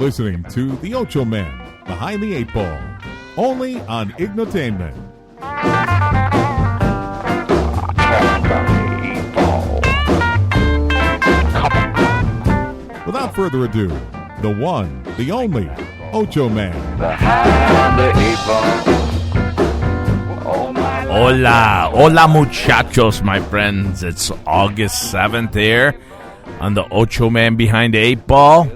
listening to the Ochoman Behind the Eight Ball, only on Ignotainment. Without further ado, the one, the only, Ochoman. Behind the Eight Ball. Hola muchachos, my friends. It's August 7th here on the Ochoman Behind the Eight Ball.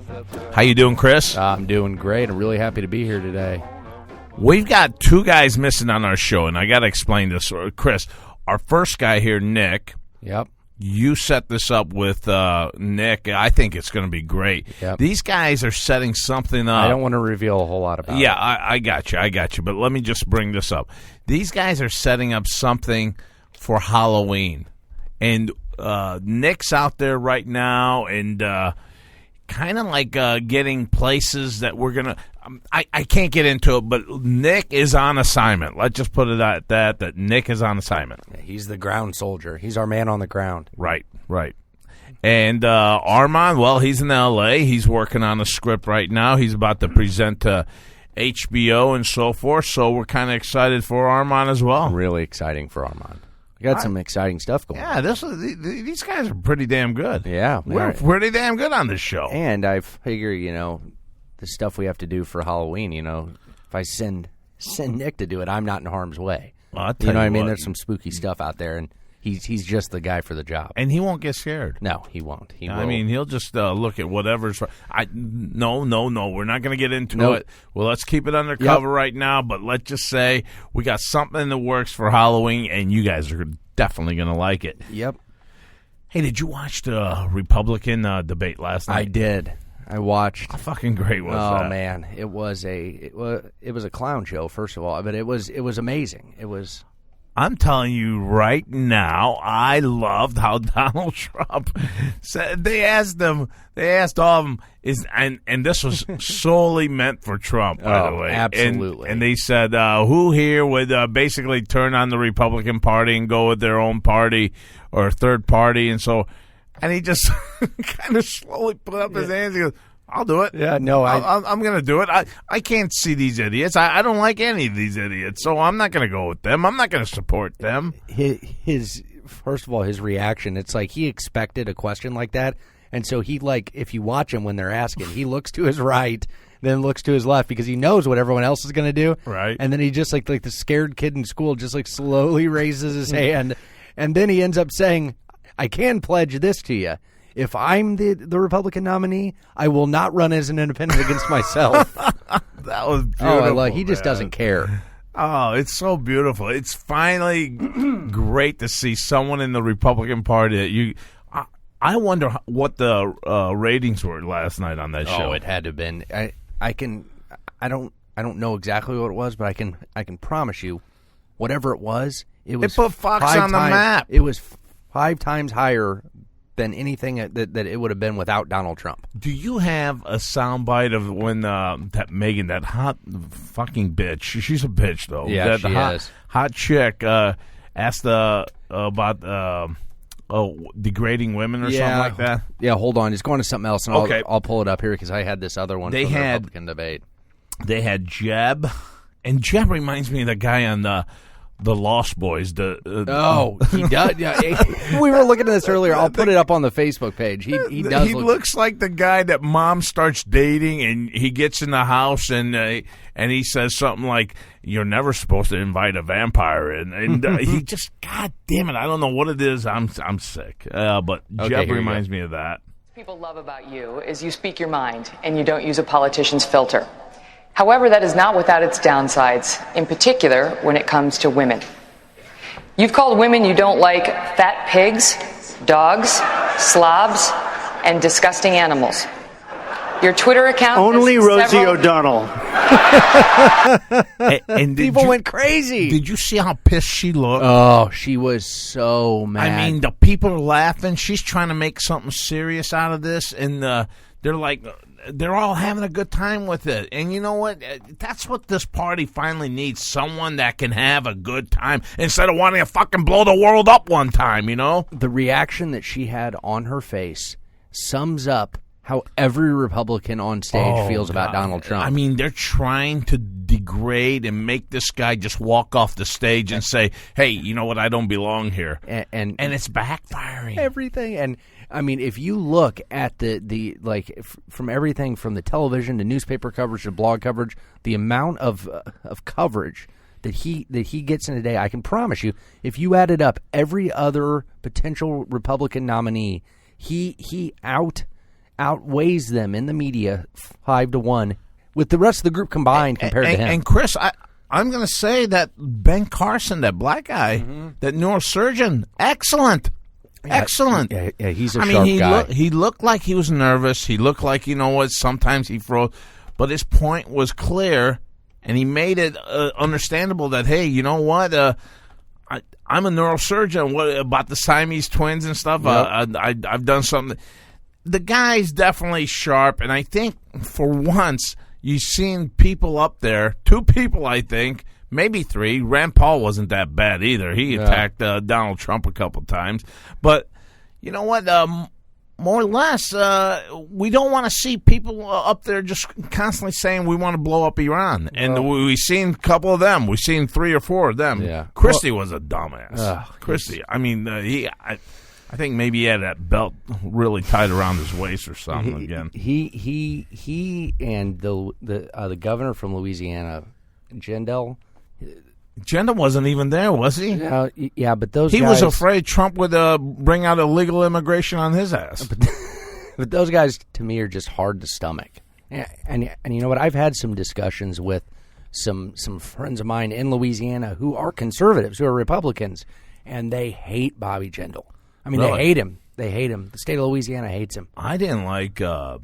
How you doing, Chris? I'm doing great. I'm really happy to be here today. We've got two guys missing on our show, and I got to explain this. Chris, our first guy here, Nick. Yep. You set this up with Nick. I think it's going to be great. Yep. These guys are setting something up. I don't want to reveal a whole lot about it. Yeah, I got you. But let me just bring this up. These guys are setting up something for Halloween. And Nick's out there right now and kind of like getting places that we're going to I can't get into it, but Nick is on assignment. Let's just put it at that Nick is on assignment. Yeah, he's the ground soldier. He's our man on the ground. Right. And Armand, well, he's in L.A. He's working on a script right now. He's about to present to HBO and so forth, so we're kind of excited for Armand as well. Really exciting for Armand. We got some exciting stuff going on. Yeah, these guys are pretty damn good. Yeah. We're pretty damn good on this show. And I figure, the stuff we have to do for Halloween, if I send Nick to do it, I'm not in harm's way. Well, You know what I mean? There's some spooky stuff out there, and he's just the guy for the job. And he won't get scared. No, he won't. He will. I mean, he'll just look at whatever's. No, we're not going to get into it. Well, let's keep it undercover right now. But let's just say we got something in the works for Halloween, and you guys are definitely going to like it. Yep. Hey, did you watch the Republican debate last night? I did. I watched. How fucking great was that? Oh man, it was a clown show, first of all, but it was amazing. It was. I'm telling you right now, I loved how Donald Trump said. They asked all of them, and this was solely meant for Trump, by the way. Absolutely. And they said, who here would basically turn on the Republican Party and go with their own party or third party, and so. And he just kind of slowly put up his hands. He goes, I'll do it. Yeah, no, I'm going to do it. I can't see these idiots. I don't like any of these idiots, so I'm not going to go with them. I'm not going to support them. First of all, his reaction, it's like he expected a question like that. And so he, if you watch him when they're asking, he looks to his right, then looks to his left because he knows what everyone else is going to do. Right. And then he just, like the scared kid in school, just slowly raises his hand. And then he ends up saying, I can pledge this to you. If I'm the Republican nominee, I will not run as an independent against myself. That was beautiful. He just doesn't care. Oh, it's so beautiful. It's finally great to see someone in the Republican Party that I wonder what the ratings were last night on that show. Oh, it had to have been. I don't know exactly what it was, but I can promise you, whatever it was, it put Fox on the map. It was 5 times higher than anything that it would have been without Donald Trump. Do you have a soundbite of when that Megan, that hot fucking bitch, she's a bitch though. Yeah, she is. Hot chick asked about degrading women or something like that? Yeah, hold on. It's going to something else, and okay. I'll pull it up here because I had this other one from the Republican debate. They had Jeb, and Jeb reminds me of the guy on the Lost Boys. He does. Yeah, we were looking at this earlier. I'll put it up on the Facebook page. He does. He looks like the guy that mom starts dating, and he gets in the house, and he says something like, "You're never supposed to invite a vampire in," and he just, God damn it, I don't know what it is. I'm sick. But okay, Jeb reminds me of that. People love about you is you speak your mind, and you don't use a politician's filter. However, that is not without its downsides, in particular when it comes to women. You've called women you don't like fat pigs, dogs, slobs, and disgusting animals. Your Twitter account... Only Rosie O'Donnell. and people went crazy. Did you see how pissed she looked? Oh, she was so mad. I mean, the people are laughing. She's trying to make something serious out of this, and they're like... They're all having a good time with it. And you know what? That's what this party finally needs. Someone that can have a good time instead of wanting to fucking blow the world up one time, you know? The reaction that she had on her face sums up how every Republican on stage feels about Donald Trump. I mean, they're trying to degrade and make this guy just walk off the stage and say, hey, you know what, I don't belong here. And it's backfiring. Everything. And, I mean, if you look at the from everything from the television to newspaper coverage to blog coverage, the amount of coverage that he gets in a day, I can promise you, if you added up every other potential Republican nominee, he outweighs them in the media 5-1 with the rest of the group combined compared to him. And Chris, I'm going to say that Ben Carson, that black guy, that neurosurgeon, excellent. Excellent. Yeah, he's a sharp guy. He looked like he was nervous. He looked like, you know what, sometimes he froze. But his point was clear, and he made it understandable that, hey, you know what, I'm a neurosurgeon. What about the Siamese twins and stuff? Yep. I've done something. The guy's definitely sharp, and I think for once you've seen people up there, 2 people, I think, maybe 3. Rand Paul wasn't that bad either. He attacked Donald Trump a couple times. But you know what? More or less, we don't want to see people up there just constantly saying we want to blow up Iran. And we've seen a couple of them. We've seen 3 or 4 of them. Yeah. Christie was a dumbass. Christie. I mean, I think maybe he had that belt really tight around his waist or something again. He and the governor from Louisiana, Jindal. Jindal wasn't even there, was he? Yeah, but those he guys, was afraid Trump would bring out illegal immigration on his ass. But those guys, to me, are just hard to stomach. And you know what? I've had some discussions with some friends of mine in Louisiana who are conservatives, who are Republicans, and they hate Bobby Jindal. I mean, Really? they hate him. They hate him. The state of Louisiana hates him. I didn't like. I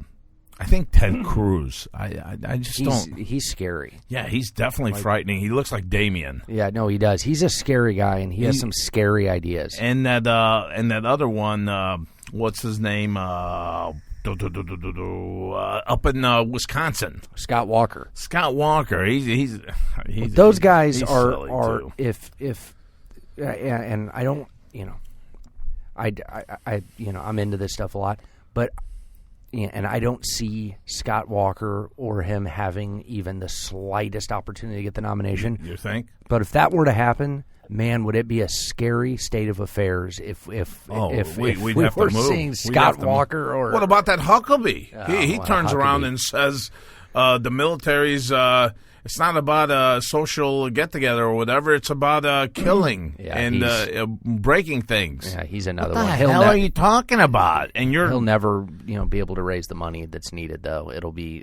think Ted Cruz. I just don't. He's scary. Yeah, he's definitely frightening. He looks like Damien. Yeah, no, he does. He's a scary guy, and he has some scary ideas. And that other one. What's his name? Up in Wisconsin. Scott Walker. Scott Walker. He's those guys he's are silly, too. if and I don't, you know, I you know, I'm into this stuff a lot, but and I don't see Scott Walker or him having even the slightest opportunity to get the nomination. You think? But if that were to happen, man, would it be a scary state of affairs if we'd we have were to move. seeing Scott Walker or what about that Huckabee? He well, turns around Huckabee. and says the military's it's not about a social get-together or whatever. It's about killing and breaking things. Yeah, he's another What the one. hell are you talking about? And He'll never, you know, be able to raise the money that's needed, though. It'll be,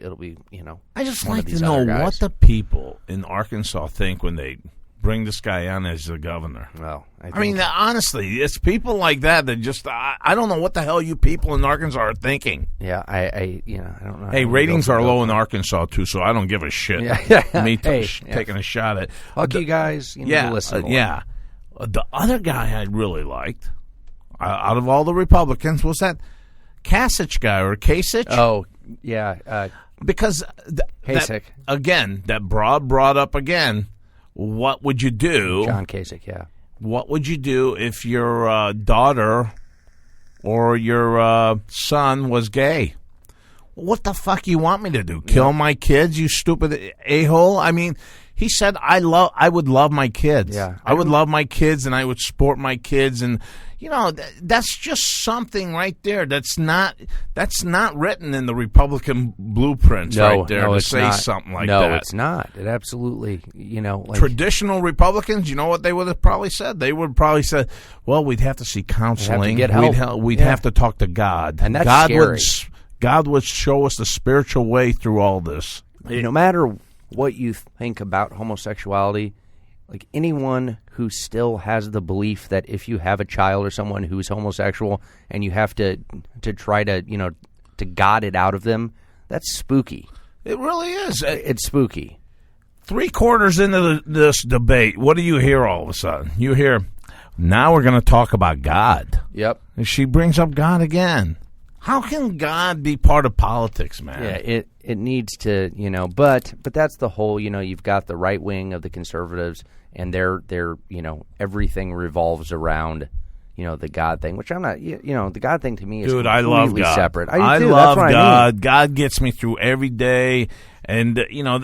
you know. I just one like of these to know other guys. what the people in Arkansas think when they bring this guy on as the governor. Well, I mean, honestly, it's people like that just I don't know what the hell you people in Arkansas are thinking. Yeah, I you know, I don't know. Hey, ratings are low in Arkansas too, so I don't give a shit. Yeah. Me Hey, taking a shot at Fuck you guys. You need to listen more. yeah. The other guy I really liked out of all the Republicans was that Kasich guy or Kasich. Oh, yeah. Because Kasich. that brought up again. What would you do? John Kasich, yeah. What would you do if your daughter or your son was gay? What the fuck you want me to do? Kill my kids, you stupid a-hole? I mean, he said I would love my kids. Yeah. I would love my kids and I would support my kids, and you know, that's just something right there that's not written in the Republican blueprints right there to say not. something like no, that. No, it's not. It absolutely, you know, like, Traditional Republicans, you know what they would have probably said? They would have probably said, well, we'd have to see counseling. get help. We'd have to talk to God. And that's God scary. God would show us the spiritual way through all this. No matter what you think about homosexuality, like anyone who still has the belief that if you have a child or someone who's homosexual and you have to try to, you know, to God it out of them, that's spooky. It really is. It's spooky. 3/4 into this debate, what do you hear all of a sudden? You hear, now we're going to talk about God. Yep. And she brings up God again. How can God be part of politics, man? Yeah, it needs to, you know, but that's the whole, you know, you've got the right wing of the conservatives, and they're you know, everything revolves around, the God thing, which I'm not. The God thing to me is Dude, I completely love God. separate. I do, love that's what God. I mean. God gets me through every day. And,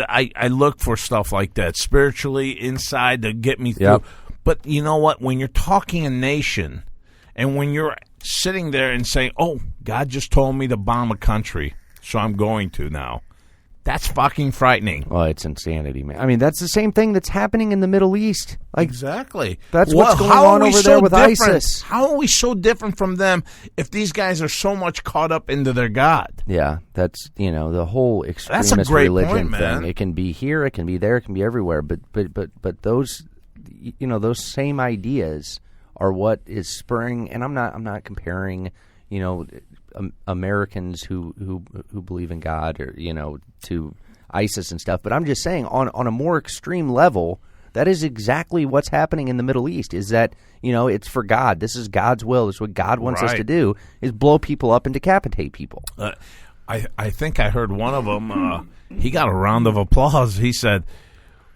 I look for stuff like that spiritually inside to get me through. Yep. But you know what? When you're talking a nation and when you're sitting there and saying, oh, God just told me to bomb a country, so I'm going to now. That's fucking frightening. Well, it's insanity, man. I mean, that's the same thing that's happening in the Middle East. Like, exactly. That's what's going on over there with ISIS. How are we so different from them if these guys are so much caught up into their God? Yeah, that's the whole extremist That's a great religion point, man. thing. It can be here, it can be there, it can be everywhere. But those those same ideas are what is spurring. And I'm not comparing Americans who believe in God or to ISIS and stuff, but I'm just saying on a more extreme level, that is exactly what's happening in the Middle East. Is that it's for God. This is God's will. This is what God wants us to do: is blow people up and decapitate people. I think I heard one of them. He got a round of applause. He said,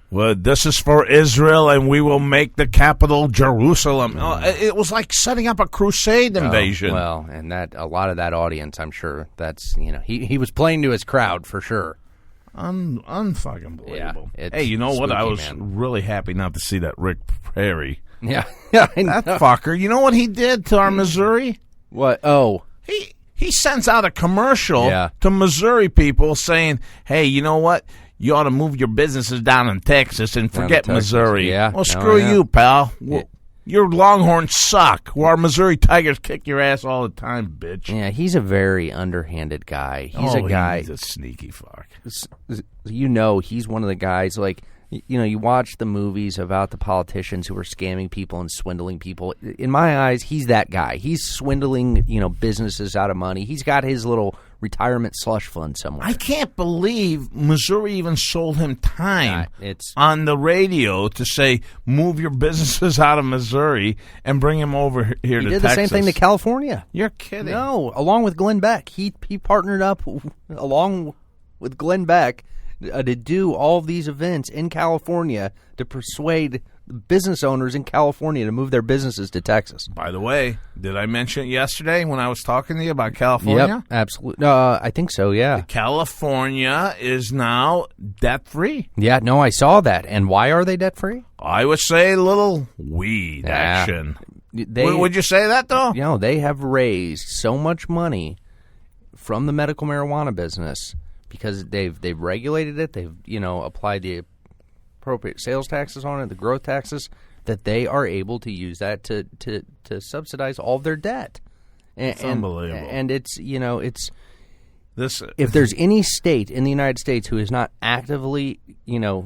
"Well, this is for Israel, and we will make the capital Jerusalem." It was like setting up a crusade invasion. Well, and that a lot of that audience, I'm sure, that's he was playing to his crowd for sure. Unfucking believable. Yeah, hey, you know what? I was man. really happy not to see that Rick Perry. Yeah, That fucker. You know what he did to our Missouri? What? Oh, he sends out a commercial Yeah. to Missouri people saying, "Hey, you know what? You ought to move your businesses down in Texas and Down in forget Texas. Missouri." Yeah. Well, Oh, screw yeah. you, pal. Your Longhorns suck. Well, our Missouri Tigers kick your ass all the time, bitch. yeah, he's a very underhanded guy. He's a guy. He's a sneaky fuck. He's one of the guys like. You watch the movies about the politicians who are scamming people and swindling people. In my eyes, he's that guy. He's swindling, businesses out of money. He's got his little retirement slush fund somewhere. I can't believe Missouri even sold him time it's on the radio to say, move your businesses out of Missouri and bring him over here he to did Texas. the same thing to California. You're kidding. No, along with Glenn Beck. He partnered up along with Glenn Beck to do all of these events in California to persuade business owners in California to move their businesses to Texas. By the way, did I mention it yesterday when I was talking to you about California? Yep, absolutely. I think so, yeah. California is now debt-free. Yeah, no, I saw that. And why are they debt-free? I would say a little weed action. Would you say that, though? They have raised so much money from the medical marijuana business because they've regulated it. They've, applied the appropriate sales taxes on it, the growth taxes, that they are able to use that to subsidize all of their debt. It's unbelievable. And it's, This if there's any state in the United States who is not actively,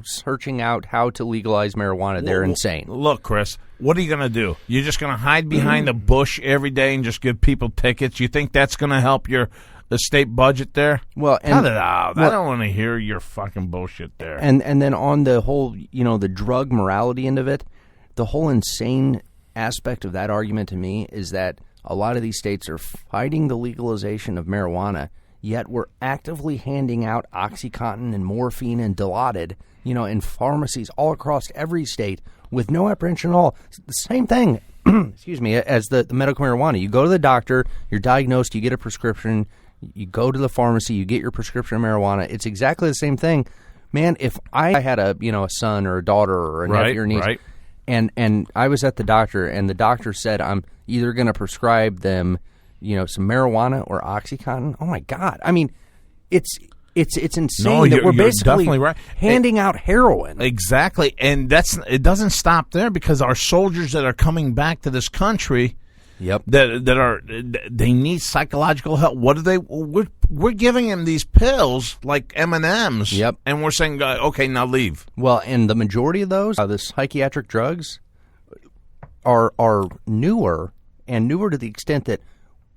searching out how to legalize marijuana, they're insane. Look, Chris, what are you going to do? You're just going to hide behind a bush every day and just give people tickets? You think that's going to help the state budget there? Well, cut it out. I don't want to hear your fucking bullshit there. And then on the whole, the drug morality end of it, the whole insane aspect of that argument to me is that a lot of these states are fighting the legalization of marijuana, yet we're actively handing out OxyContin and morphine and Dilaudid, in pharmacies all across every state with no apprehension at all. It's the same thing, excuse me, as the medical marijuana. You go to the doctor, you're diagnosed, you get a prescription, you go to the pharmacy, you get your prescription of marijuana. It's exactly the same thing. Man, if I had a son or a daughter or a nephew or niece, and I was at the doctor and the doctor said I'm either going to prescribe them, some marijuana or OxyContin. Oh my God! I mean, it's insane that we're basically handing out heroin. Exactly, and it doesn't stop there because our soldiers that are coming back to this country. Yep. They need psychological help. What do they? We're giving them these pills like M&Ms. Yep. And we're saying, okay, now leave. Well, and the majority of those, the psychiatric drugs, are newer and newer to the extent that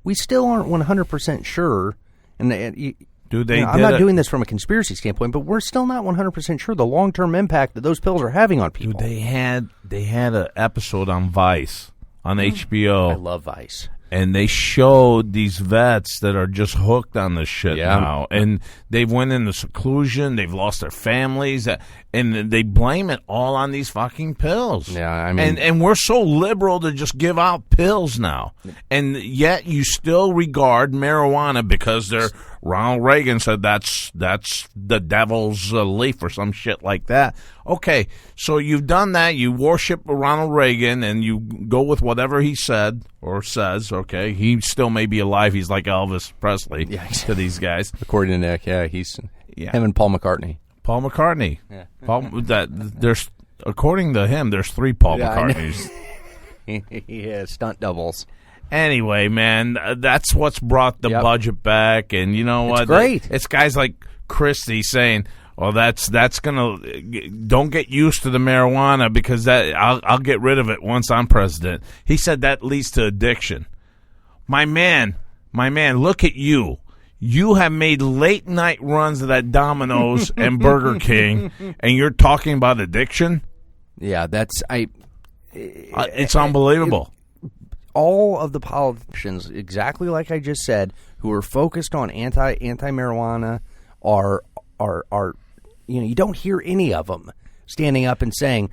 we still aren't 100% sure. And I'm not doing this from a conspiracy standpoint, but we're still not 100% sure the long-term impact that those pills are having on people. Dude, they had an episode on Vice. On HBO. I love Vice. And they showed these vets that are just hooked on this shit now. And they've went into seclusion. They've lost their families. And they blame it all on these fucking pills. Yeah, I mean, and we're so liberal to just give out pills now, and yet you still regard marijuana because Ronald Reagan said that's the devil's leaf or some shit like that. Okay, so you've done that. You worship Ronald Reagan, and you go with whatever he said or says. Okay, he still may be alive. He's like Elvis Presley to these guys. according to Nick, he's him and Paul McCartney. Paul McCartney. Yeah. There's according to him, there's 3 Paul McCartneys. He has stunt doubles. Anyway, man, that's what's brought the budget back, and you know what? Great. It's guys like Christie saying, "Well, that's gonna don't get used to the marijuana because I'll get rid of it once I'm president." He said that leads to addiction. My man, look at you. You have made late night runs of that Domino's and Burger King, and you're talking about addiction? Yeah, It's unbelievable. All of the politicians, exactly like I just said, who are focused on anti marijuana are you don't hear any of them standing up and saying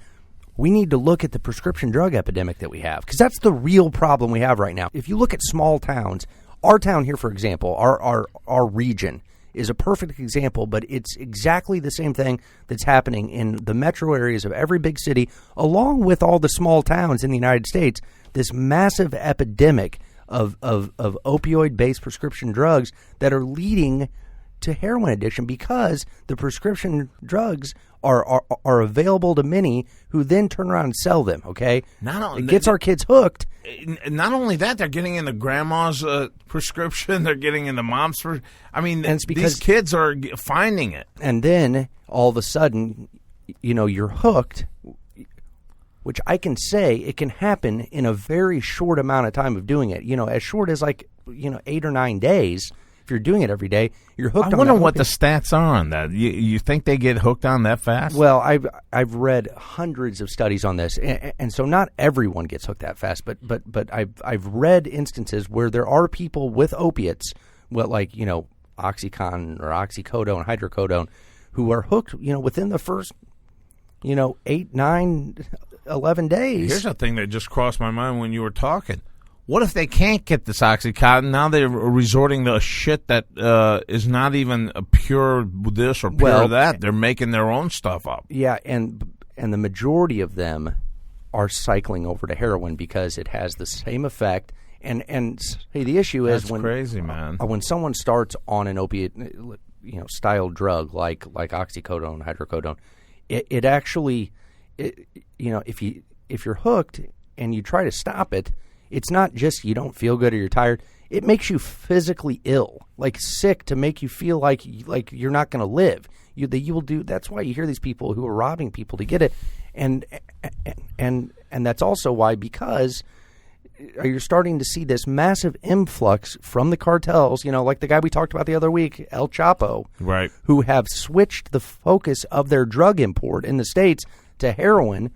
we need to look at the prescription drug epidemic that we have, because that's the real problem we have right now. If you look at small towns, our town here, for example, our region is a perfect example, but it's exactly the same thing that's happening in the metro areas of every big city, along with all the small towns in the United States. This massive epidemic of opioid-based prescription drugs that are leading to heroin addiction because the prescription drugs are available to many who then turn around and sell them, okay? It gets our kids hooked. Not only that, they're getting into grandma's prescription. They're getting into mom's. I mean, and it's because these kids are finding it. And then, all of a sudden, you're hooked, which I can say it can happen in a very short amount of time of doing it. As short as 8 or 9 days. If you're doing it every day, you're hooked on it. I wonder what the stats are on that. You think they get hooked on that fast? Well, I've read hundreds of studies on this, and so not everyone gets hooked that fast. But I've read instances where there are people with opiates, Oxycontin or oxycodone, hydrocodone, who are hooked, within the first, 8, 9, 11 days. Here's a thing that just crossed my mind when you were talking. What if they can't get this Oxycontin? Now they're resorting to shit that is not even a pure this or pure that. They're making their own stuff up. Yeah, and the majority of them are cycling over to heroin because it has the same effect. And hey, the issue is That's crazy, man. When someone starts on an opiate, style drug like oxycodone, hydrocodone, it actually, if you're hooked and you try to stop it. It's not just you don't feel good or you're tired. It makes you physically ill, like sick, to make you feel like you're not going to live. You will do. That's why you hear these people who are robbing people to get it, and that's also why, because you're starting to see this massive influx from the cartels. Like the guy we talked about the other week, El Chapo, right? Who have switched the focus of their drug import in the States to heroin.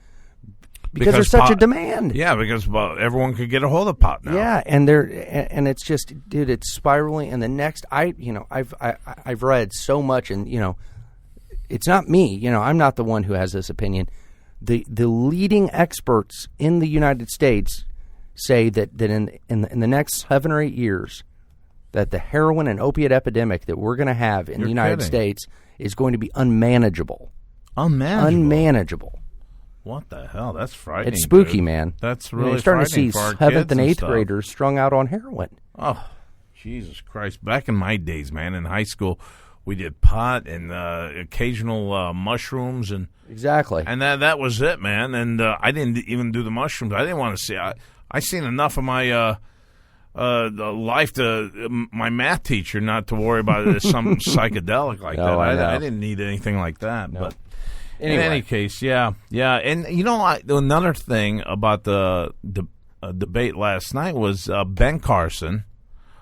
Because there's such a demand. Yeah, because everyone could get a hold of pot now. Yeah, and it's just, dude, it's spiraling. And the next, I've read so much, and it's not me. I'm not the one who has this opinion. The leading experts in the United States say that in the next 7 or 8 years, that the heroin and opiate epidemic that we're going to have in the United States is going to be unmanageable. Unmanageable. What the hell? That's frightening. It's spooky, dude. man. That's really you're starting to see for our 7th and 8th stuff. graders strung out on heroin. Oh, Jesus Christ. Back in my days, man, in high school, we did pot and occasional mushrooms. Exactly. And that was it, man. And I didn't even do the mushrooms. I didn't want to see. I seen enough of my life to my math teacher not to worry about it as some psychedelic like that. I didn't need anything like that. No. But anyway. In any case, yeah. And another thing about the debate last night was Ben Carson,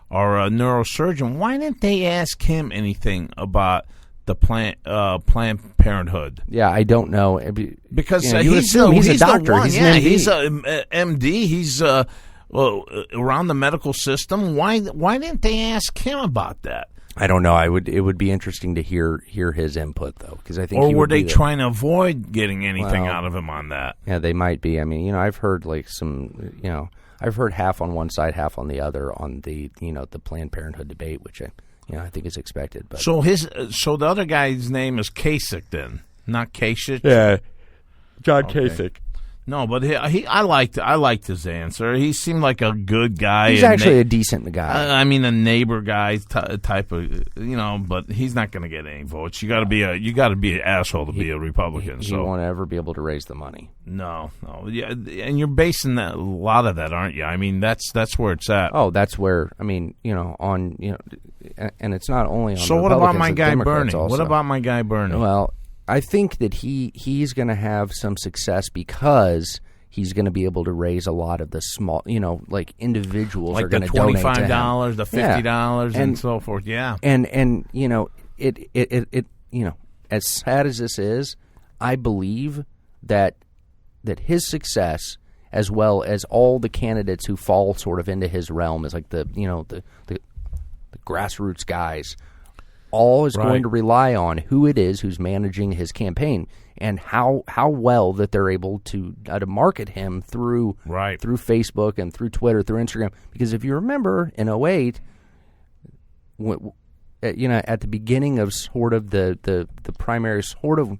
our neurosurgeon. Why didn't they ask him anything about the Planned Parenthood? Yeah, I don't know, because he's a doctor. He's an MD. He's a MD. He's around the medical system. Why didn't they ask him about that? I don't know. It would be interesting to hear his input though, because I think. Or were they trying to avoid getting anything out of him on that? Yeah, they might be. I mean, I've heard like some, I've heard half on one side, half on the other on the the Planned Parenthood debate, which I think is expected. But so the other guy's name is Kasich then, not Kasich. Yeah, John Kasich. No, but I liked his answer. He seemed like a good guy. He's actually a decent guy. I mean, a neighbor guy type of, but he's not going to get any votes. You got to be an asshole to be a Republican. He won't ever be able to raise the money. No, yeah, and you're basing a lot of that, aren't you? I mean, that's where it's at. Oh, that's where and it's not only on. So what about my guy Bernie? What about my guy Bernie? Well, I think that he's going to have some success because he's going to be able to raise a lot of the small, like individuals like are going to donate to him. $25, the $50, and so forth. Yeah, and it as sad as this is, I believe that his success, as well as all the candidates who fall sort of into his realm, is like the grassroots guys. All is going to rely on who it is who's managing his campaign and how well that they're able to market him through Facebook and through Twitter, through Instagram. Because if you remember in 2008, at the beginning of sort of the primary, sort of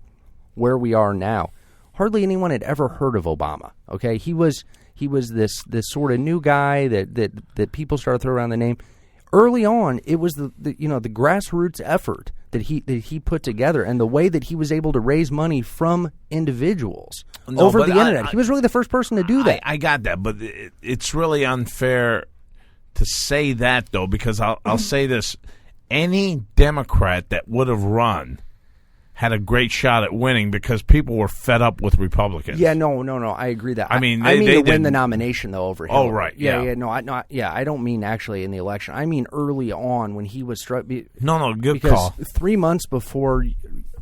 where we are now, hardly anyone had ever heard of Obama. Okay, he was this sort of new guy that people started throwing around the name. Early on, it was the grassroots effort that he put together, and the way that he was able to raise money from individuals over the internet. He was really the first person to do that. I got that, but it's really unfair to say that though, because I'll say this: any Democrat that would have run had a great shot at winning because people were fed up with Republicans. Yeah, no, I agree that. I mean, to win the nomination though over Hillary. Oh, right. Yeah. I don't mean actually in the election. I mean early on when he was struck. Good call. 3 months before,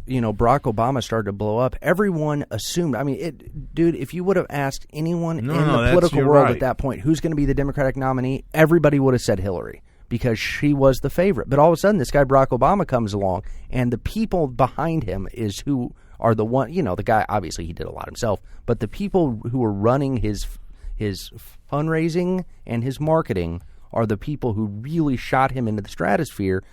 Barack Obama started to blow up, everyone assumed. I mean, dude, if you would have asked anyone in the political world at that point who's going to be the Democratic nominee, everybody would have said Hillary, because she was the favorite. But all of a sudden, this guy Barack Obama comes along, and the people behind him is who are the one. The guy, obviously he did a lot himself, but the people who are running his fundraising and his marketing are the people who really shot him into the stratosphere,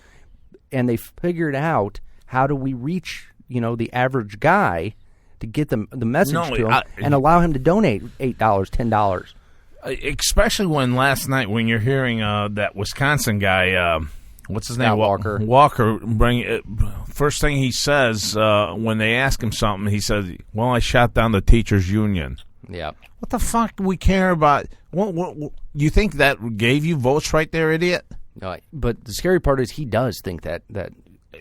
and they figured out how do we reach the average guy to get the message to him and allow him to donate $8, $10. Especially when last night, when you're hearing that Wisconsin guy, what's his name? Walker. Walker, first thing he says when they ask him something, he says, "Well, I shot down the teachers' union." Yeah. What the fuck do we care about? What you think that gave you votes right there, idiot? No, but the scary part is he does think that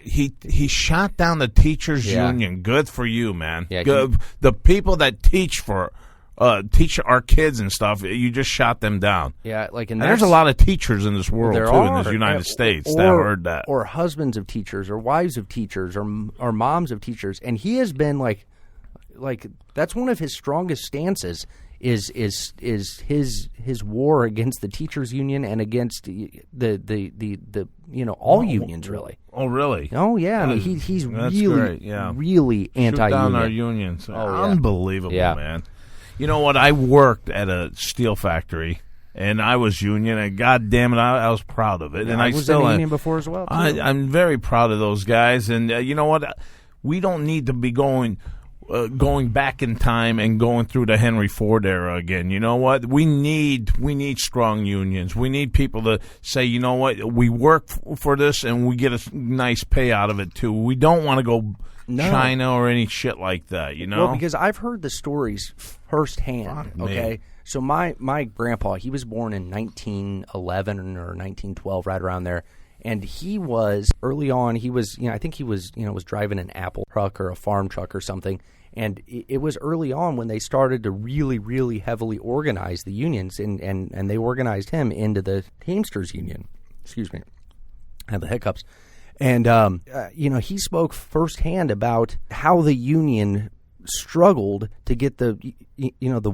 he shot down the teachers' union. Good for you, man. Yeah, good. The people that teach our kids and stuff, you just shot them down. Yeah, and there's a lot of teachers in this world, in the United States that heard that. Or husbands of teachers, or wives of teachers, or moms of teachers. And he has been like that's one of his strongest stances is his war against the teachers union and against the all unions, really. Oh, really? Oh, yeah. I mean, he's really anti-union. Shoot down our unions. Unbelievable, man. You know what? I worked at a steel factory, and I was union, and God damn it, I was proud of it. Yeah, and I was still in union before as well, too. I'm very proud of those guys, and you know what? We don't need to be going back in time and going through the Henry Ford era again. You know what? We need strong unions. We need people to say, you know what? We work for this, and we get a nice pay out of it, too. We don't want to go China or any shit like that, Well, because I've heard the stories firsthand, okay? So my grandpa, he was born in 1911 or 1912, right around there, and he was, early on, he was, I think he was, was driving an apple truck or a farm truck or something, and it was early on when they started to really, really heavily organize the unions, and they organized him into the Teamsters Union. Excuse me. I have the hiccups. And, he spoke firsthand about how the union struggled to get the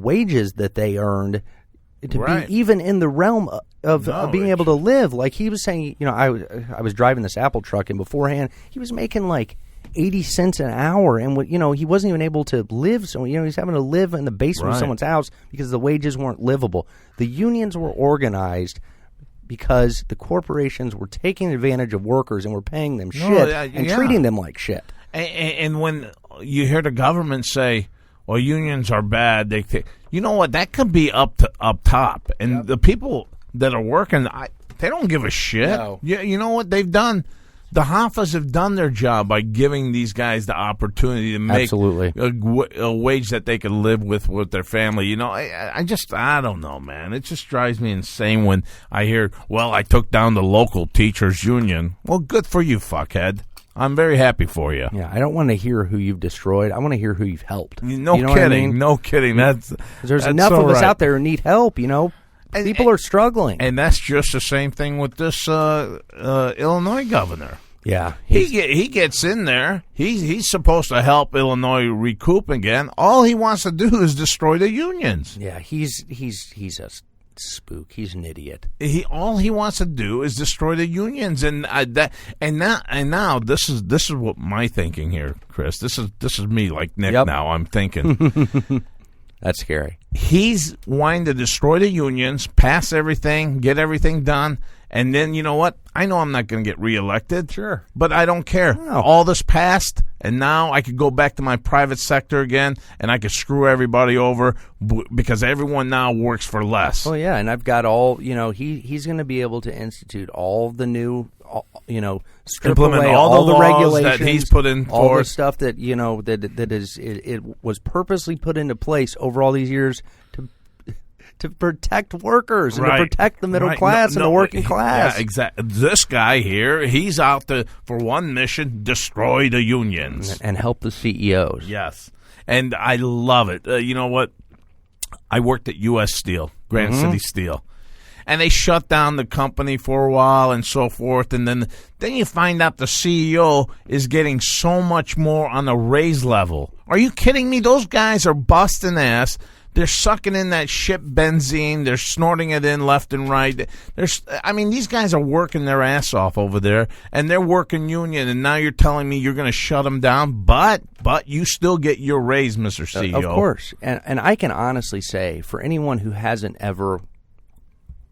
wages that they earned to Right. be even in the realm of No, being able to live. Like he was saying, I was driving this Apple truck, and beforehand he was making like 80 cents an hour, and he wasn't even able to live. So he's having to live in the basement of Right. someone's house because the wages weren't livable. The unions were organized because the corporations were taking advantage of workers and were paying them shit and treating them like shit. And when you hear the government say, "Well, unions are bad," you know what? That could be up top, and the people that are working, they don't give a shit. No. You know what they've done? The Hafas have done their job by giving these guys the opportunity to make Absolutely. a wage that they can live with their family. I don't know, man. It just drives me insane when I hear, well, I took down the local teachers union. Well, good for you, fuckhead. I'm very happy for you. Yeah, I don't want to hear who you've destroyed. I want to hear who you've helped. No You know kidding. what I mean? No kidding. That's There's that's enough so of us right. out there who need help, People are struggling. And that's just the same thing with this Illinois governor. Yeah. He gets in there. He's supposed to help Illinois recoup again. All he wants to do is destroy the unions. Yeah, he's a spook. He's an idiot. All he wants to do is destroy the unions, and now this is what my thinking here, Chris. This is me, like Nick. Yep. Now I'm thinking. That's scary. He's wanting to destroy the unions, pass everything, get everything done, and then you know what? I know I'm not going to get reelected. Sure. But I don't care. No. All this passed, and now I could go back to my private sector again, and I could screw everybody over because everyone now works for less. Oh yeah, and I've got all. He's going to be able to institute all the new. Strip Implement away all the the laws regulations that he's put in all the force. stuff that that is it was purposely put into place over all these years to protect workers and Right. to protect the middle Right. class and the working Yeah, class. exactly. This guy here, he's out for one mission: destroy the unions. And help the CEOs. Yes, and I love it. You know what? I worked at U.S. Steel, Granite City Steel, and they shut down the company for a while and so forth. And then you find out the CEO is getting so much more on the raise level. Are you kidding me? Those guys are busting ass. They're sucking in that shit benzene. They're snorting it in left and right. These guys are working their ass off over there, and they're working union. And now you're telling me you're going to shut them down, but you still get your raise, Mr. CEO. Of course. And I can honestly say, for anyone who hasn't ever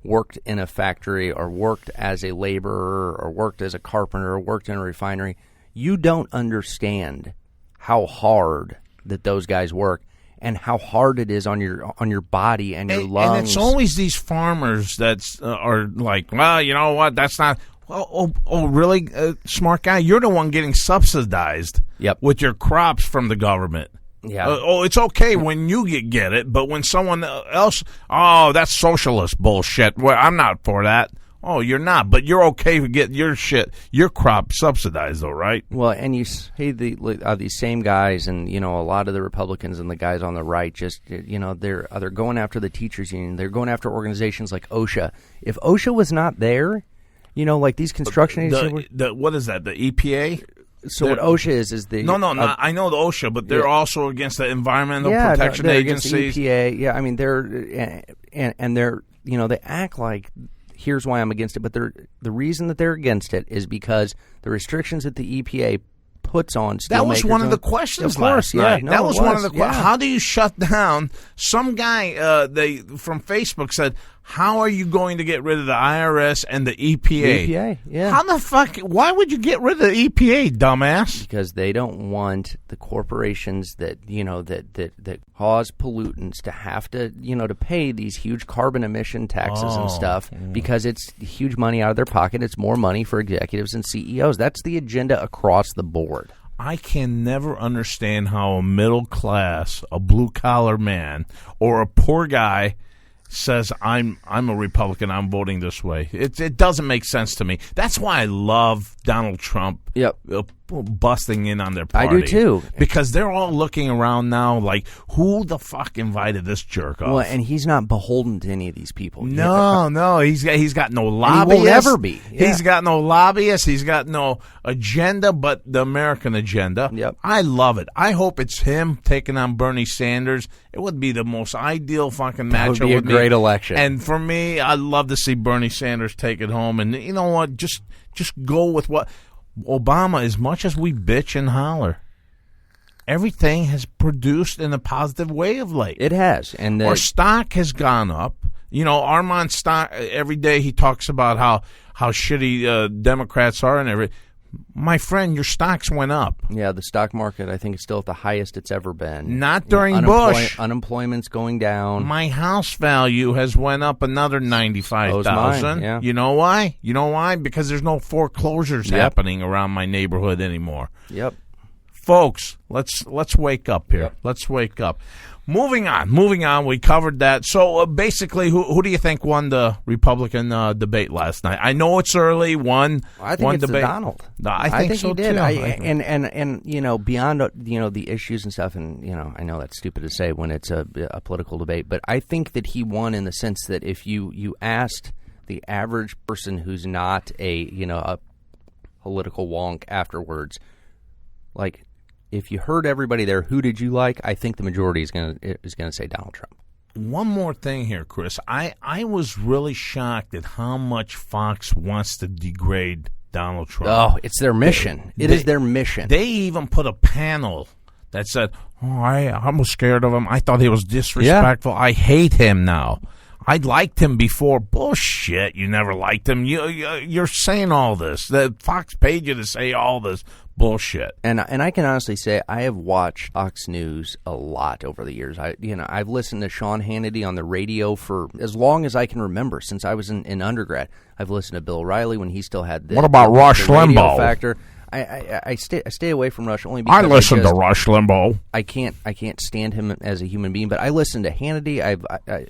worked in a factory or worked as a laborer or worked as a carpenter or worked in a refinery, you don't understand how hard that those guys work and how hard it is on your body and your lungs. And it's always these farmers that are like, well, you know what? That's not. Oh, really, smart guy? You're the one getting subsidized. Yep. With your crops from the government. Yeah. It's okay when you get it, but when someone else, that's socialist bullshit. Well, I'm not for that. Oh, you're not, but you're okay to get your crop subsidized, though, right? Well, and you say these same guys, and a lot of the Republicans and the guys on the right, just they're going after the teachers union, they're going after organizations like OSHA. If OSHA was not there, like these construction agencies. What is that? The EPA? So what OSHA is the I know the OSHA, but they're also against the Environmental Protection they're Agencies. Against the EPA. Yeah, I mean they're and they're they act like here's why I'm against it, but the reason that they're against it is because the restrictions that the EPA puts on steelmakers. That was one of the questions of course, last night. Yeah, no, that was one of the yeah. How do you shut down? Some guy from Facebook said, how are you going to get rid of the IRS and the EPA? The EPA, yeah. How the fuck? Why would you get rid of the EPA, dumbass? Because they don't want the corporations that that cause pollutants to have to to pay these huge carbon emission taxes and stuff because it's huge money out of their pocket. It's more money for executives and CEOs. That's the agenda across the board. I can never understand how a middle class, a blue collar man, or a poor guy says I'm a Republican, I'm voting this way. It doesn't make sense to me. That's why I love Donald Trump. Yep. busting in on their I party. do too. Because they're all looking around now like, who the fuck invited this jerk off? Well, and he's not beholden to any of these people. No, he's got no lobbyists. he won't ever be. Yeah. He's got no lobbyists. He's got no agenda but the American agenda. Yep. I love it. I hope it's him taking on Bernie Sanders. It would be the most ideal fucking That matchup. would be a great election. And for me, I'd love to see Bernie Sanders take it home. And you know what? Just go with what Obama. As much as we bitch and holler, everything has produced in a positive way of late. It has, and Our stock has gone up. You know, Armand stock, every day he talks about how shitty Democrats are and everything. My friend, your stocks went up. yeah, the stock market, I think, is still at the highest it's ever been. Not during Bush. Unemployment's going down. My house value has went up another $95,000. Yeah. You know why? Because there's no foreclosures happening around my neighborhood anymore. Yep. Folks, let's wake up here. Yep. Let's wake up. Moving on. We covered that. So basically, who do you think won the Republican debate last night? I know it's early. One I think one it's debate. Donald. No, I think so he did. too. And you know, beyond the issues and stuff, and I know that's stupid to say when it's a political debate, but I think that he won in the sense that if you asked the average person who's not a political wonk afterwards, like, if you heard everybody there, who did you like? I think the majority is going to say Donald Trump. One more thing here, Chris. I was really shocked at how much Fox wants to degrade Donald Trump. Oh, it's their mission. It is their mission. They even put a panel that said, I'm scared of him. I thought he was disrespectful. I hate him now. I liked him before. Bullshit. You never liked him. You're saying all this. The Fox paid you to say all this bullshit. And I can honestly say I have watched Fox News a lot over the years. I've listened to Sean Hannity on the radio for as long as I can remember, since I was in undergrad. I've listened to Bill O'Reilly when he still had the What about Rush the radio Limbaugh? Factor. I stay away from Rush only because I listened to Rush Limbaugh. I can't stand him as a human being. But I listen to Hannity.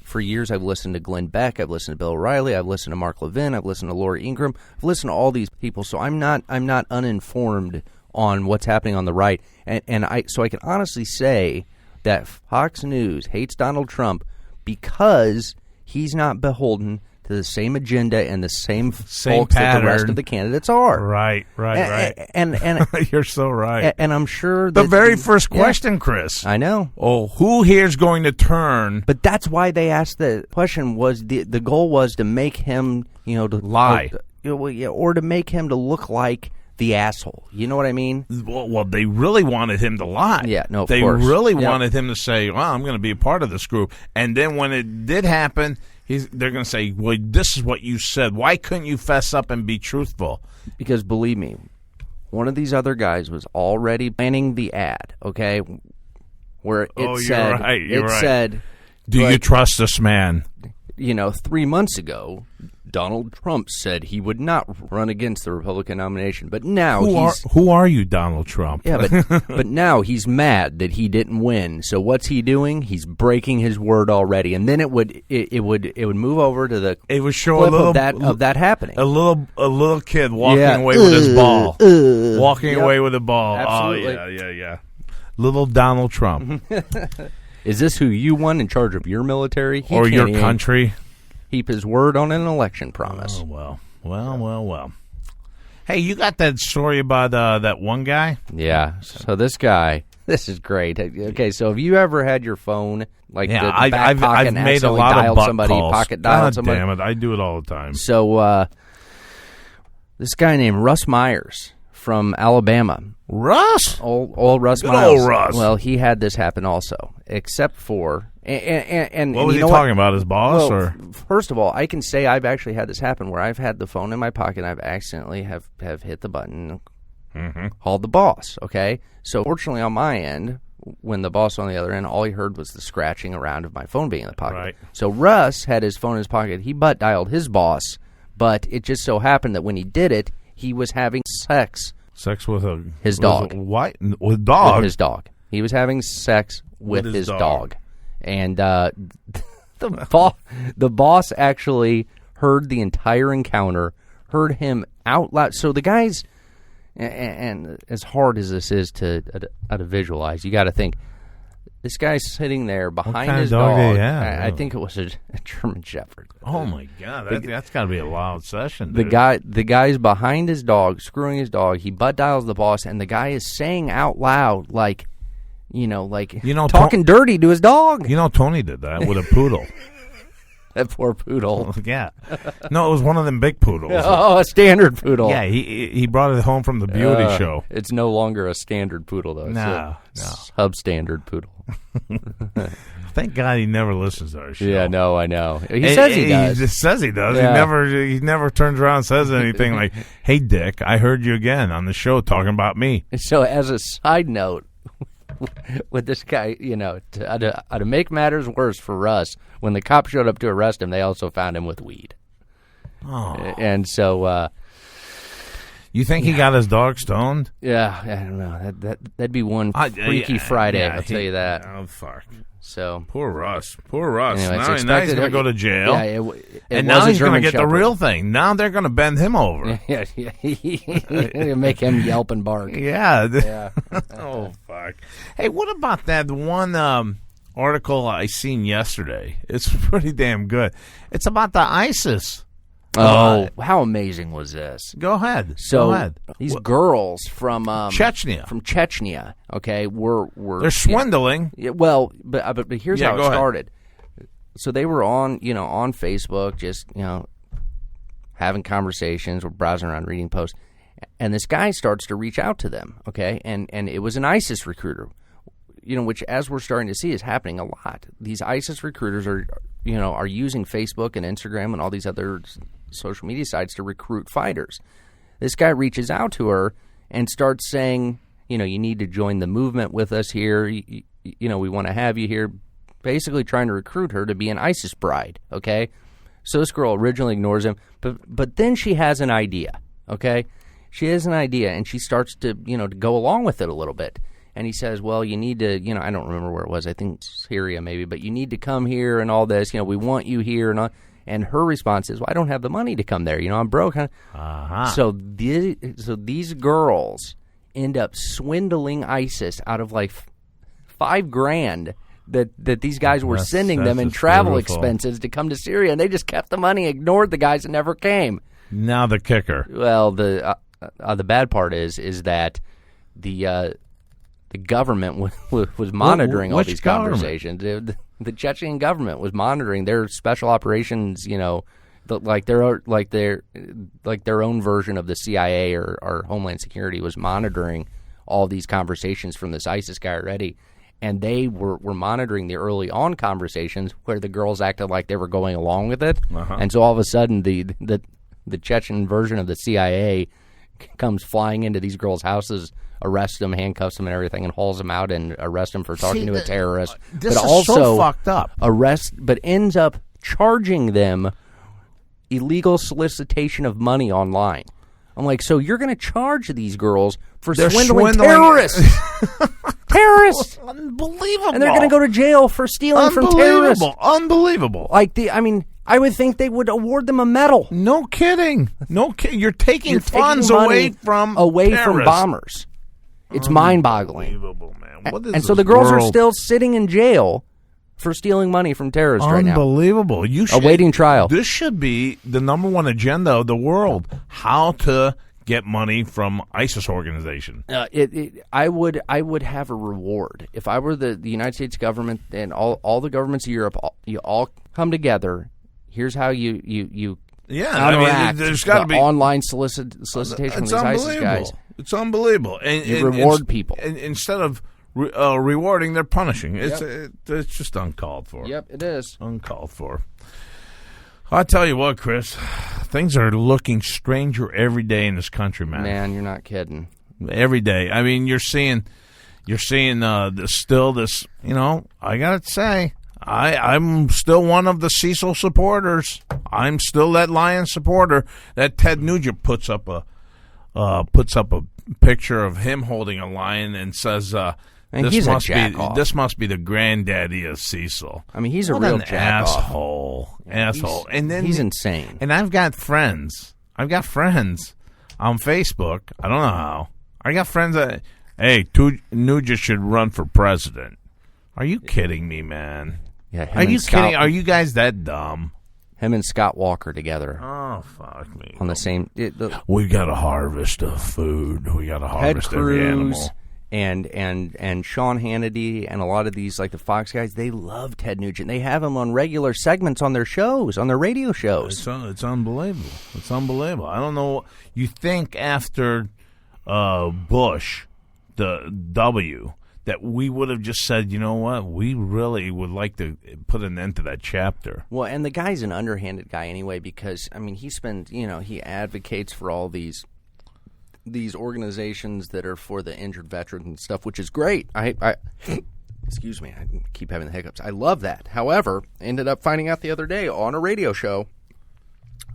For years I've listened to Glenn Beck. I've listened to Bill O'Reilly. I've listened to Mark Levin. I've listened to Laura Ingraham. I've listened to all these people. So I'm not uninformed on what's happening on the right. And I can honestly say that Fox News hates Donald Trump because he's not beholden to the same agenda and the same folks that the rest of the candidates are. Right. And You're so right. And I'm sure The that very first question, Chris. I know. Oh, who here's going to turn? But that's why they asked the question. Was the goal was to make him, to lie, or to make him to look like the asshole. You know what I mean? Well, they really wanted him to lie. Yeah, no, of they course. really wanted him to say, "Well, I'm going to be a part of this group." And then when it did happen, they're going to say, "Well, this is what you said. Why couldn't you fess up and be truthful?" Because believe me, one of these other guys was already planning the ad. Okay, where it said, You're right. said, "Do you trust this man?" 3 months ago, Donald Trump said he would not run against the Republican nomination, but now who are you, Donald Trump? Yeah, but now he's mad that he didn't win. So what's he doing? He's breaking his word already. And then it would move over to the it would show clip a little of that happening. A little kid walking away with his ball, walking away with a ball. Absolutely. Oh yeah. Little Donald Trump. Is this who you want in charge of your military? He or can't your even country? Keep his word on an election promise. Oh, well. Hey, you got that story about that one guy? Yeah. So this guy, this is great. Okay, so have you ever had your phone the back pocket and made a accidentally lot of dialed butt somebody, calls. pocket dialed God somebody? damn it, I do it all the time. So this guy named Russ Myers from Alabama. Russ? Old Russ Good Myers. old Russ. Well, he had this happen also, except for and what was he talking about? His boss? Or first of all, I can say I've actually had this happen where I've had the phone in my pocket and I've accidentally have hit the button, called the boss. Okay, so fortunately on my end, when the boss on the other end, all he heard was the scratching around of my phone being in the pocket. Right. So Russ had his phone in his pocket. He butt dialed his boss, but it just so happened that when he did it, he was having sex with his dog. What? With dog? With his dog. He was having sex with his dog. And the boss actually heard the entire encounter, heard him out loud. So the guy's and as hard as this is to visualize, you got to think this guy's sitting there behind kind of his dog dog. did he have? I think it was a German Shepherd. Oh my God, that's got to be a loud session. The Dude. guy's behind his dog, screwing his dog. He butt dials the boss, and the guy is saying out loud, talking dirty to his dog. You know, Tony did that with a poodle. That poor poodle. Yeah. No, it was one of them big poodles. Oh, a standard poodle. Yeah, he brought it home from the beauty show. It's no longer a standard poodle, though. No. It's a substandard poodle. Thank God he never listens to our show. Yeah, no, I know. He says he does. He just says he does. Yeah. He never turns around and says anything like, "Hey, Dick, I heard you again on the show talking about me." So, as a side note, with this guy, to make matters worse for us, when the cops showed up to arrest him, they also found him with weed. Oh. And so, you think he got his dog stoned? yeah, I don't know. That'd be one Freaky Friday. I'll tell you that. Oh fuck. So Poor Russ. Poor Russ. Anyway, it's now expected he's going to go to jail. Yeah, it and was now a he's going to German get Shepherd. the real thing. Now they're going to bend him over. Yeah. Make him yelp and bark. Yeah. Oh, fuck. Hey, what about that one article I seen yesterday? It's pretty damn good. It's about the ISIS. Oh, how amazing was this? Go ahead. So Go ahead. these girls from Chechnya. Okay, were They're swindling. Yeah, well, but here's how it go ahead. started. So they were on Facebook, just having conversations, or browsing around, reading posts, and this guy starts to reach out to them. Okay, and it was an ISIS recruiter, which, as we're starting to see, is happening a lot. These ISIS recruiters are using Facebook and Instagram and all these other social media sites to recruit fighters. This guy reaches out to her and starts saying, you need to join the movement with us here. We want to have you here. Basically trying to recruit her to be an ISIS bride, okay? So this girl originally ignores him, but then she has an idea, okay? She has an idea, and she starts to, to go along with it a little bit. And he says, well, you need to, I don't remember where it was. I think Syria maybe, but you need to come here and all this. We want you here and all. And her response is, well, I don't have the money to come there. I'm broke. Uh-huh. So these girls end up swindling ISIS out of like $5,000 that these guys were sending them in travel expenses to come to Syria, and they just kept the money, ignored the guys, and never came. Now the kicker. Well, the bad part is that the government was monitoring all these conversations. The Chechen government was monitoring their special operations, like their own version of the CIA or Homeland Security was monitoring all these conversations from this ISIS guy already. And they were monitoring the early on conversations where the girls acted like they were going along with it. Uh-huh. And so all of a sudden the Chechen version of the CIA comes flying into these girls' houses, arrests them, handcuffs them and everything, and hauls them out and arrests them for talking to a terrorist. This but is also so fucked up. But ends up charging them illegal solicitation of money online. I'm like, so you're going to charge these girls for swindling terrorists? Terrorists! Unbelievable. And they're going to go to jail for stealing from terrorists. Unbelievable. I would think they would award them a medal. No kidding. You're taking funds money from bombers. It's mind-boggling. Unbelievable, man. What is and so the girls are still sitting in jail for stealing money from terrorists right now. Unbelievable. Awaiting trial. This should be the number one agenda of the world. How to get money from ISIS organization. I would have a reward. If I were the United States government and all the governments of Europe, you all come together. Here's how you counteract there's got to be online solicitation from these ISIS guys. It's unbelievable. And you reward people. And instead of rewarding, they're punishing. It's just uncalled for. Yep, it is. Uncalled for. I'll tell you what, Chris, things are looking stranger every day in this country, man. Man, you're not kidding. Every day. I mean, you're seeing still this, I got to say, I'm still one of the Cecil supporters. I'm still that Lion supporter. That Ted Nugent puts up a picture of him holding a lion and says, he's a jack-off. This must be the granddaddy of Cecil. I mean, he's a real jack-off. Asshole. And then he's insane. And I've got friends on Facebook. I don't know how. I got friends that, hey, Nugent should run for president. Are you kidding me, man? Yeah, Are you kidding? Are you guys that dumb? Him and Scott Walker together Oh, fuck me. on the same. We got to harvest the food. We got to harvest every animal. And Sean Hannity and a lot of these, like the Fox guys, they love Ted Nugent. They have him on regular segments on their shows, on their radio shows. It's unbelievable. It's unbelievable. I don't know. You think after Bush, the W, that we would have just said, you know what, we really would like to put an end to that chapter. Well, and the guy's an underhanded guy anyway because, I mean, he advocates for all these organizations that are for the injured veterans and stuff, which is great. I excuse me, I keep having the hiccups. I love that. However, ended up finding out the other day on a radio show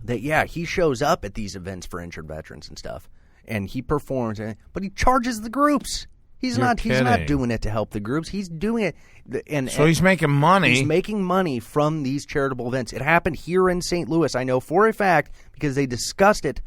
that, yeah, he shows up at these events for injured veterans and stuff, and he performs, but he charges the groups. He's not doing it to help the groups. He's doing it. So he's making money. He's making money from these charitable events. It happened here in St. Louis. I know for a fact because they discussed it.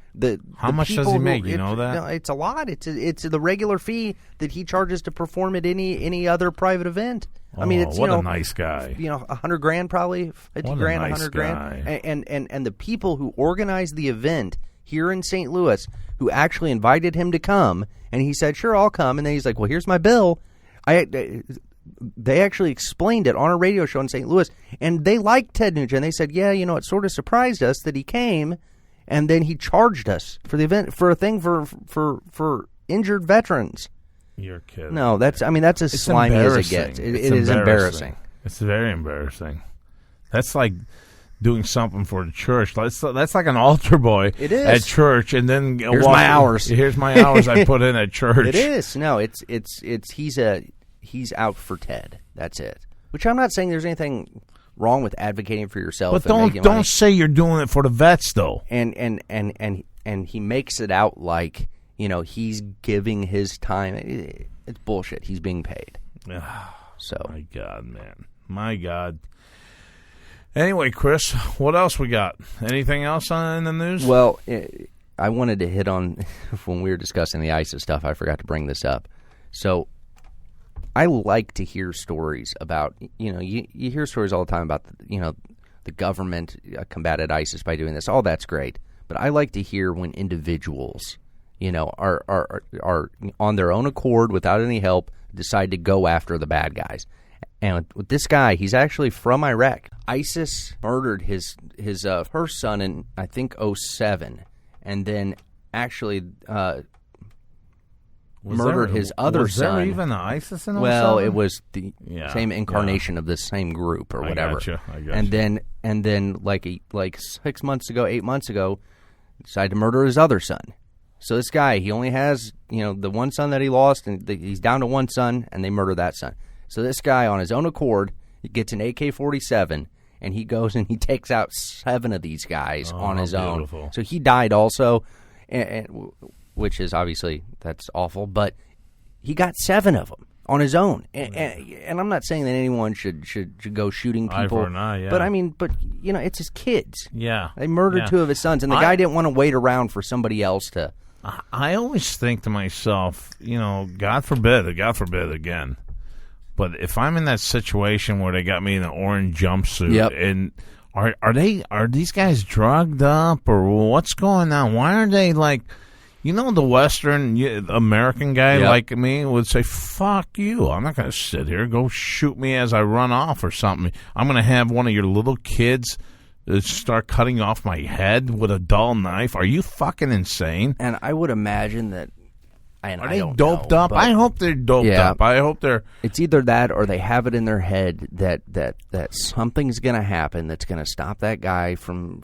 How much does he make? You know that? No, it's a lot. It's the regular fee that he charges to perform at any other private event. I mean, it's what a nice guy. $100,000 probably, $50,000, $100,000, and the people who organized the event here in St. Louis, who actually invited him to come, and he said, "Sure, I'll come." And then he's like, "Well, here's my bill." They actually explained it on a radio show in St. Louis, and they liked Ted Nugent. They said, "Yeah, it sort of surprised us that he came, and then he charged us for the event for a thing for injured veterans." You're kidding. No, that's as slimy as it gets. It is embarrassing. It's very embarrassing. That's like doing something for the church. That's like an altar boy at church, and then here's my hours. Here's my hours I put in at church. It is. No, it's he's out for Ted. That's it. Which I'm not saying there's anything wrong with advocating for yourself. But don't say you're doing it for the vets though. And he makes it out like he's giving his time. It's bullshit. He's being paid. So my God, man, my God. Anyway, Chris, what else we got? Anything else in the news? Well, I wanted to hit on, when we were discussing the ISIS stuff, I forgot to bring this up. So I like to hear stories about, you hear stories all the time about, the government combated ISIS by doing this. All that's great. But I like to hear when individuals, are on their own accord without any help, decide to go after the bad guys. And with this guy, he's actually from Iraq. ISIS murdered his first son in, I think, 2007, and then actually murdered his other son. Was there even ISIS in 2007? Well, it was the same incarnation of this same group or whatever. I gotcha. And then like 8 months ago, decided to murder his other son. So this guy, he only has the one son that he lost, and he's down to one son, and they murder that son. So this guy, on his own accord, gets an AK-47, and he goes and he takes out 7 of these guys on his own. So he died also, which is obviously, that's awful, but he got 7 of them on his own. And I'm not saying that anyone should go shooting people. Eye for an eye, yeah. But it's his kids. Yeah. They murdered 2 of his sons, and the guy didn't want to wait around for somebody else to. I always think to myself, God forbid again. But if I'm in that situation where they got me in an orange jumpsuit, and are these guys drugged up or what's going on? Why are they like, the Western American guy like me would say, "Fuck you! I'm not going to sit here. Go shoot me as I run off or something. I'm going to have one of your little kids start cutting off my head with a dull knife. Are you fucking insane?" And I would imagine that. Are they doped up? I hope they're doped up. I hope they're. It's either that or they have it in their head that something's going to happen that's going to stop that guy from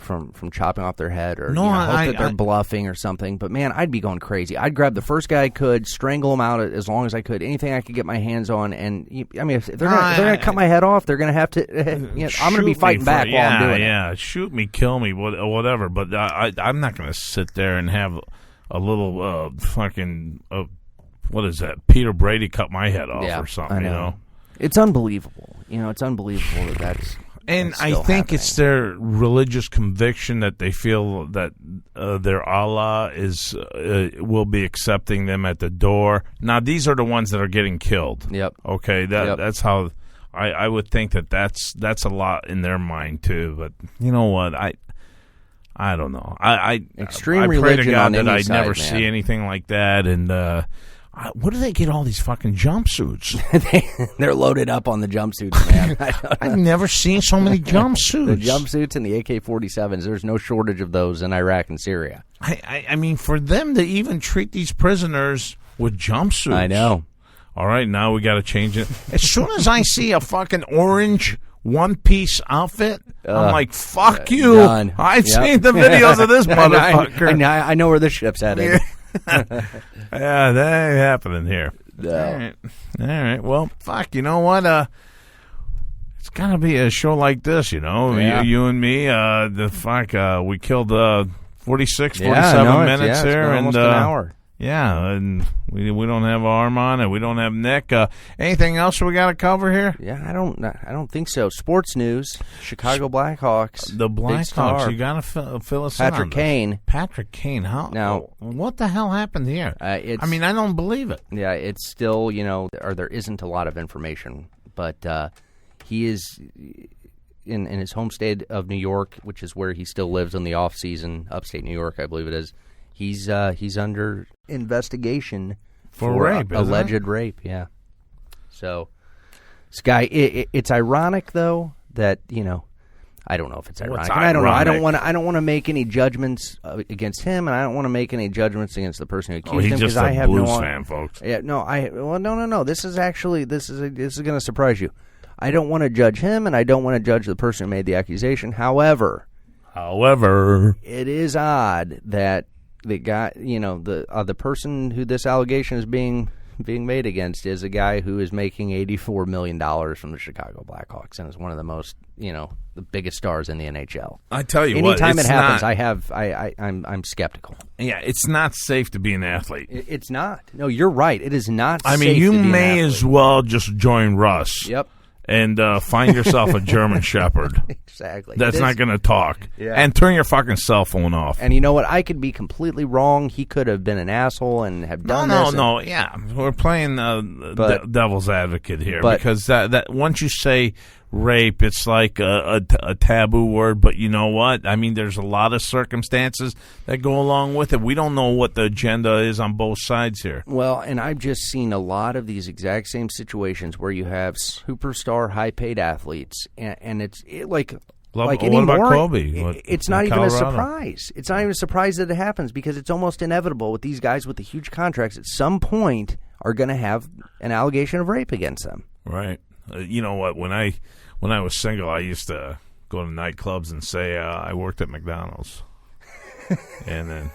chopping off their head, or hope that they're bluffing or something. But man, I'd be going crazy. I'd grab the first guy I could, strangle him out as long as I could, anything I could get my hands on. And if they're going to cut my head off, they're going to have to. I'm going to be fighting back while I'm doing it. Yeah, shoot me, kill me, whatever. But I'm not going to sit there and have a little fucking what is that? Peter Brady cut my head off or something. I know. It's unbelievable. It's unbelievable that's. And That's I still think happening. it's their religious conviction that they feel that their Allah will be accepting them at the door. Now, these are the ones that are getting killed. Yep. Okay, that's how I would think that's a lot in their mind too. But you know what, I don't know. I Extreme I pray to religion God on that any I side, never man. see anything like that. And where do they get all these fucking jumpsuits? They're loaded up on the jumpsuits, man. I've never seen so many jumpsuits. The jumpsuits and the AK-47s, there's no shortage of those in Iraq and Syria. I mean, for them to even treat these prisoners with jumpsuits. I know. All right, now we got to change it. As soon as I see a fucking orange one-piece outfit, I'm like, fuck you. Done. I've Yep. seen the videos of this motherfucker. I know where this ship's headed. Yeah, that ain't happening here. No. All right. Well, fuck, you know what? It's got to be a show like this, you know? Yeah. You and me, we killed 46, 47 minutes it's here. been almost an hour. Yeah, and we don't have Armand and we don't have Nick. Anything else we got to cover here? Yeah, I don't think so. Sports news: Chicago Blackhawks. The big Blackhawks. star. You got to fill us in on Patrick this. Kane. Patrick Kane. How? Now- what the hell happened here? It's- I mean, I don't believe it. Yeah, it's still, or there isn't a lot of information, but he is in his home state of New York, which is where he still lives in the off season, upstate New York, I believe it is. He's under investigation For rape, isn't alleged rape. Yeah. So, Sky, it's ironic though that I don't know if it's ironic. What's And I don't know. I ironic? don't want to make any judgments against him, and I don't want to make any judgments against the person who accused He's him just because I a have Blues no fan, folks. Yeah, no. This is actually this is going to surprise you. I don't want to judge him, and I don't want to judge the person who made the accusation. However, it is odd that the guy, the person who this allegation is being made against is a guy who is making $84 million from the Chicago Blackhawks and is one of the most, the biggest stars in the NHL. I tell you Anytime what, it happens, I'm skeptical. Yeah, it's not safe to be an athlete. It's not. No, you're right. It is not. I mean, safe you to be an may athlete. as well just join Russ. Yep. And find yourself a German Shepherd. Exactly. That's It not is- going to talk. Yeah. And turn your fucking cell phone off. And you know what? I could be completely wrong. He could have been an asshole and have done this. No. Yeah, we're playing devil's advocate here but- because that once you say rape, it's like a taboo word. But you know what? I mean, there's a lot of circumstances that go along with it. We don't know what the agenda is on both sides here. Well, and I've just seen a lot of these exact same situations where you have superstar, high-paid athletes, and it's like What anymore, about Kobe? It's not even a Colorado? surprise. It's not even a surprise that it happens because it's almost inevitable with these guys with the huge contracts. At some point, are going to have an allegation of rape against them. Right. You know what? When I was single, I used to go to nightclubs and say I worked at McDonald's, and then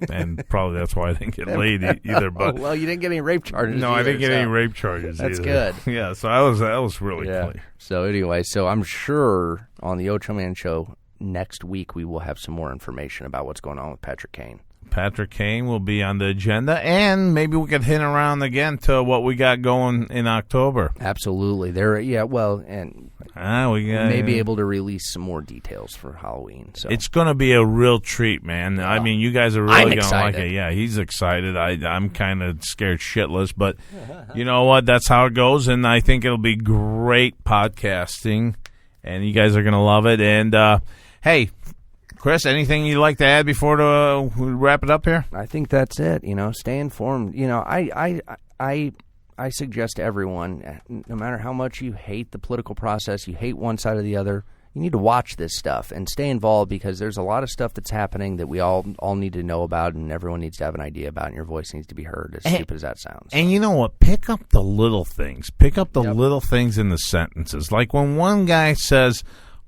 and probably that's why I didn't get laid either. But well, you didn't get any rape charges. no, I either, didn't get so. any rape charges. That's either. good. Yeah, so that was really clear. So anyway, I'm sure on the Ochoman show next week we will have some more information about what's going on with Patrick Kane. Patrick Kane will be on the agenda, and maybe we could hint around again to what we got going in October. Absolutely, and We got, may be able to release some more details for Halloween. So It's going to be a real treat, man. I mean, you guys are really going to like excited. it. Yeah, he's excited. I'm kind of scared shitless, but you know what? That's how it goes, and I think it'll be great podcasting, and you guys are going to love it. And, hey, Chris, anything you'd like to add before we wrap it up here? I think that's it. Stay informed. I suggest to everyone, no matter how much you hate the political process, you hate one side or the other, you need to watch this stuff and stay involved because there's a lot of stuff that's happening that we all need to know about and everyone needs to have an idea about and your voice needs to be heard, as stupid as that sounds. And you know what? Pick up the little things. Pick up the little things in the sentences. Like when one guy says,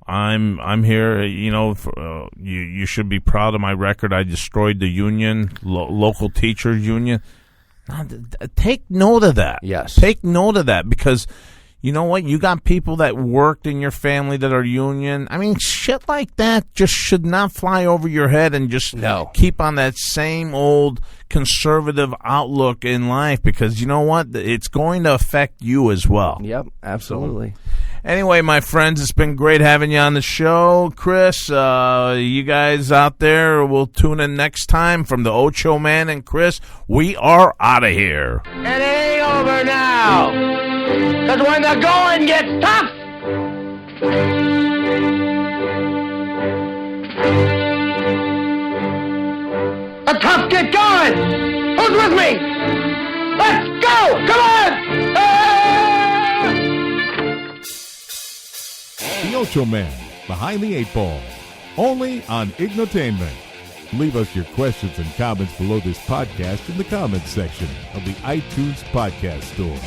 I'm here, you should be proud of my record. I destroyed the union, local teachers union. Now, take note of that. Yes. Take note of that because, You know what? You got people that worked in your family that are union. I mean, shit like that just should not fly over your head and just keep on that same old conservative outlook in life, because you know what? It's going to affect you as well. Yep, absolutely. Anyway, my friends, it's been great having you on the show. Chris, you guys out there will tune in next time. From the Ochoman and Chris, we are out of here. And it ain't over now. Because when the going gets tough, the tough get going. Who's with me? Let's go! Come on! The Ocho Man, Behind the Eight Ball, only on Ignotainment. Leave us your questions and comments below this podcast in the comments section of the iTunes podcast store.